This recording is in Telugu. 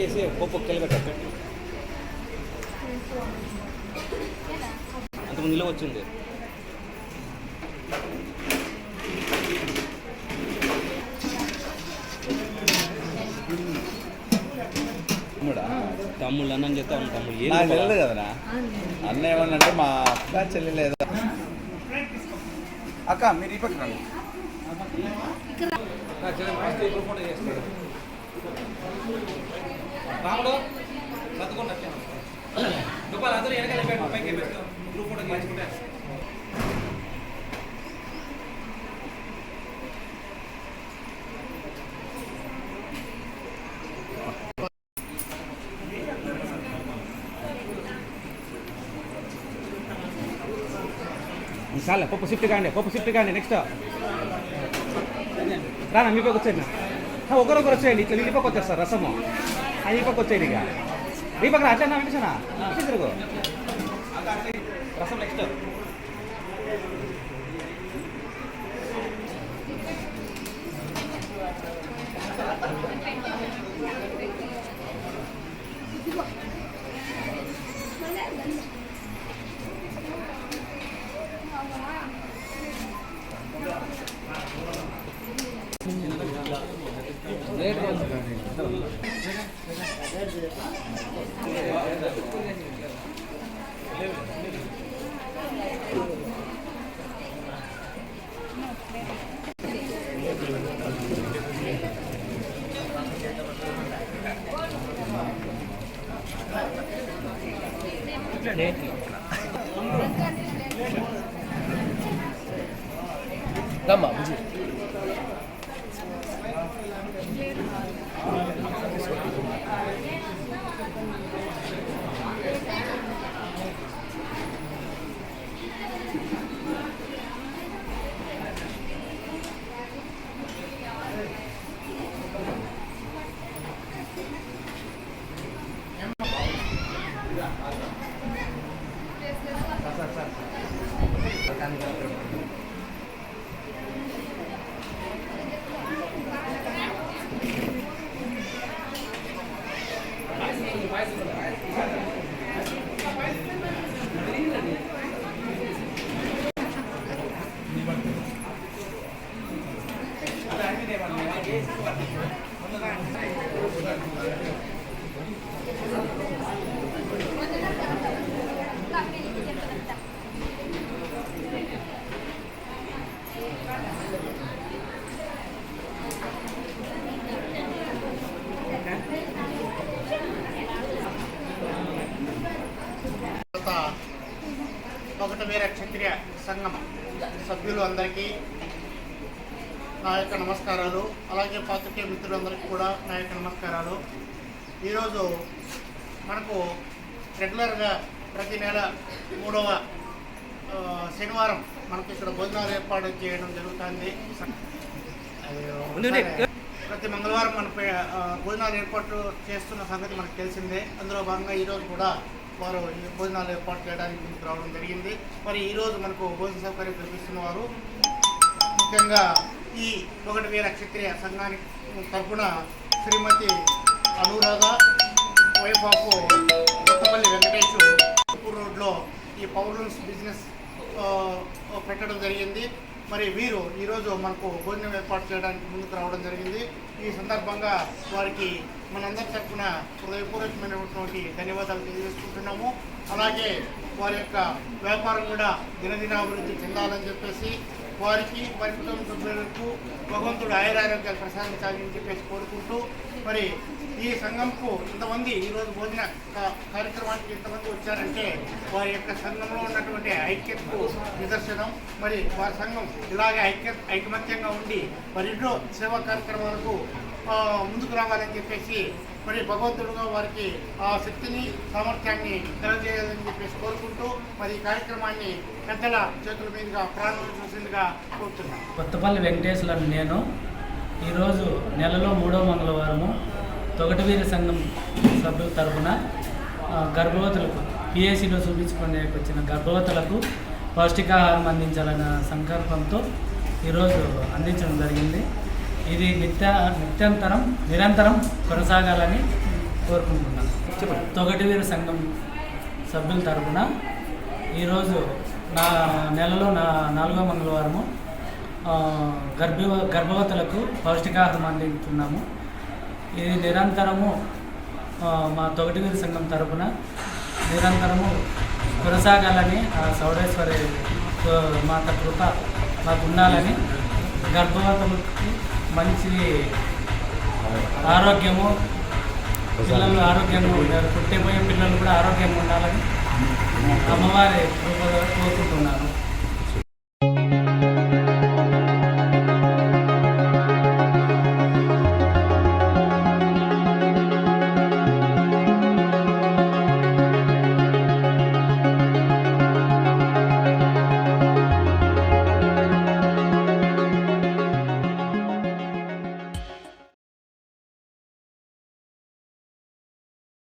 తీసేసి పప్పు కెలబెట్టారు అంతకుముందు నిలువ వచ్చింది. తమ్ముళ్ళు అన్న చెప్తా తమ్ముళ్ళు నాకు తెలియదు కదనా. అన్న ఏమన్నంటే మా అక్క చెల్లి లేదా అక్క మీరు ఈ పక్క రండి. రాముడు చదువుకుంటా రూపాయలు అందరూ వెనకాల పైకి గ్రూప్ ఫోటో చేసుకుంటే చాలే పప్పు షిఫ్ట్ కానీ నెక్స్ట్ రానా మీ పక్క వచ్చేయండి. ఒకరొకరు వచ్చేయండి. ఇట్లా నీ పక్క వచ్చేస్తారు రసము అది ఈ పక్క వచ్చేయండి. ఇక ఈ పక్కన అట్లా వెంకటేశనా తిరుగు రసం నెక్స్ట్ రమ్మా బుజ్జి ఒకటవీర క్షత్రియ సంఘం సభ్యులు అందరికీ నా యొక్క నమస్కారాలు. అలాగే పాత్రికేయ మిత్రులందరికీ కూడా నా యొక్క నమస్కారాలు. ఈరోజు మనకు రెగ్యులర్గా ప్రతి నెల 3వ శనివారం మనకు ఇక్కడ భోజనాలు ఏర్పాటు చేయడం జరుగుతుంది. ప్రతి మంగళవారం మన భోజనాలు ఏర్పాటు చేస్తున్న సంగతి మనకు తెలిసిందే. అందులో భాగంగా ఈరోజు కూడా వారు భోజనాలు ఏర్పాటు చేయడానికి ముందుకు రావడం జరిగింది. మరి ఈరోజు మనకు భోజన సౌకర్యం కల్పిస్తున్న వారు ముఖ్యంగా ఈ ఒకటవీర క్షత్రియ సంఘానికి తరఫున శ్రీమతి అనురాధ వైఫ్ ఆఫ్ కొత్తపల్లి వెంకటేష్ రోడ్లో ఈ పవర్ లూమ్స్ బిజినెస్ పెట్టడం జరిగింది. మరి వీరు ఈరోజు మనకు భోజనం ఏర్పాటు చేయడానికి ముందుకు రావడం జరిగింది. ఈ సందర్భంగా వారికి మనందరి తరఫున హృదయపూర్వకమైనటువంటి ధన్యవాదాలు తెలియజేసుకుంటున్నాము. అలాగే వారి యొక్క వ్యాపారం కూడా దినదినాభివృద్ధి చెందాలని చెప్పేసి వారికి వారి కుటుంబ సభ్యులకు భగవంతుడు ఆయురారోగ్యాలు ప్రసాదించాలని చెప్పేసి కోరుకుంటూ మరి ఈ సంఘంకు ఇంతమంది ఈరోజు భోజన కార్యక్రమానికి ఇంతమంది వచ్చారంటే వారి యొక్క సంఘంలో ఉన్నటువంటి ఐక్యతకు నిదర్శనం. మరి వారి సంఘం ఇలాగే ఐకమత్యంగా ఉండి మరెన్నో సేవా కార్యక్రమాలకు ముందుకు రావాలని చెప్పేసి మరి భగవంతుడుగా వారికి ఆ శక్తిని సామర్థ్యాన్ని తెలియజేయాలని చెప్పేసి కోరుకుంటూ మరి ఈ కార్యక్రమాన్ని పెద్దల చేతుల మీదుగా ప్రారంభించాల్సిందిగా కోరుతున్నాను. కొత్తపల్లి వెంకటేశ్వరులను నేను ఈరోజు నెలలో 3వ మంగళవారము తొగటవీర సంఘం సభ్యుల తరఫున గర్భవతులకు పిఎస్సిలో చూపించుకునే వచ్చిన గర్భవతులకు పౌష్టికాహారం అందించాలన్న సంకల్పంతో ఈరోజు అందించడం జరిగింది. ఇది నిరంతరం కొనసాగాలని కోరుకుంటున్నాను. చెప్పండి. తొగటివీరు సంఘం సభ్యుల తరపున ఈరోజు నెలలో 4వ మంగళవారము గర్భవతులకు పౌష్టికాహారం అందిస్తున్నాము. ఇది నిరంతరము మా తొగటివీరు సంఘం తరపున నిరంతరము కొనసాగాలని ఆ సౌడేశ్వరి మాత కృప మాకు ఉండాలని, గర్భవతులకు మంచి ఆరోగ్యము, పిల్లలు ఆరోగ్యంగా ఉంటారు, పుట్టిపోయే పిల్లలు కూడా ఆరోగ్యంగా ఉండాలని అమ్మవారి కృప కోరుకుంటున్నాను.